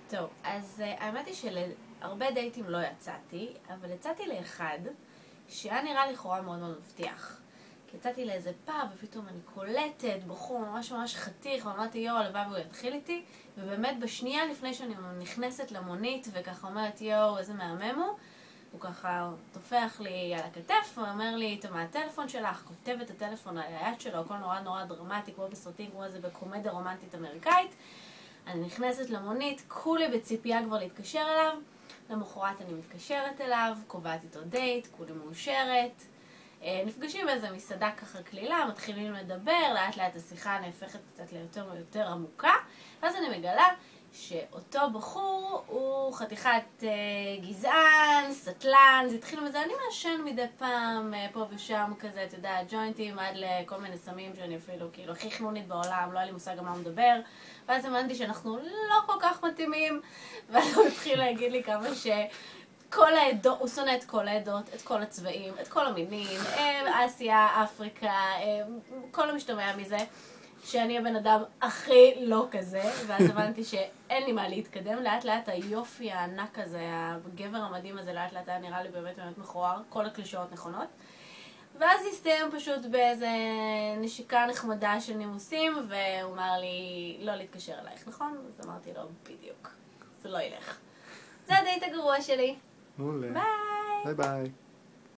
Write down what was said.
טוב, אז האמת היא שלהרבה דייטים לא יצאתי, אבל יצאתי לאחד שהיה נראה לכאורה מאוד מאוד מבטיח. כי יצאתי לאיזה פאב ופתאום אני קולטת בחור ממש ממש חתיך, ואמרתי יואו, הלוואי והוא יתחיל איתי, ובאמת בשנייה לפני שאני נכנסת למונית וככה אומרת יואו, איזה מהמם הוא ככה טופח לי על הכתף ואומר לי, תמה הטלפון שלך, כותב את הטלפון על היד שלו, הכל נורא נורא דרמטי, כמו בסרטים, כמו איזה בקומדיה רומנטית אמריקאית. אני נכנסת למונית, כולי בציפייה כבר להתקשר אליו, למחרת אני מתקשרת אליו, קובעת איתו דייט, כולי מאושרת. נפגשים באיזה מסעדה ככה כלילה, מתחילים לדבר, לאט לאט השיחה נהפכת קצת ליותר ויותר עמוקה, ואז אני מגלה שאותו בחור הוא חתיכת גזען, סטלן, זה התחיל מזה, אני מעשן מדי פעם פה ושם כזה, אתה יודע, ג'וינטים עד לכל מיני סמים שאני אפילו כאילו הכי חנונית בעולם, לא היה לי מושג על מה הוא מדבר, ואז הבנתי שאנחנו לא כל כך מתאימים, ואז הוא התחיל להגיד לי כמה כל העדות, הוא שונא את כל העדות, את כל הצבעים, את כל המינים, אסיה, אפריקה, כל המשתמע מזה, שאני הבן אדם הכי לא כזה, ואז הבנתי שאין לי מה להתקדם, לאט לאט היופי הענק הזה, הגבר המדהים הזה, לאט לאט היה נראה לי באמת באמת מכוער, כל הקלישאות נכונות. ואז הסתיים פשוט באיזה נשיקה נחמדה של נימוסים, והוא אמר לי לא להתקשר אלייך, נכון? אז אמרתי לו בדיוק, זה לא ילך. זה הדייט הגרוע שלי. מעולה. ביי! ביי ביי.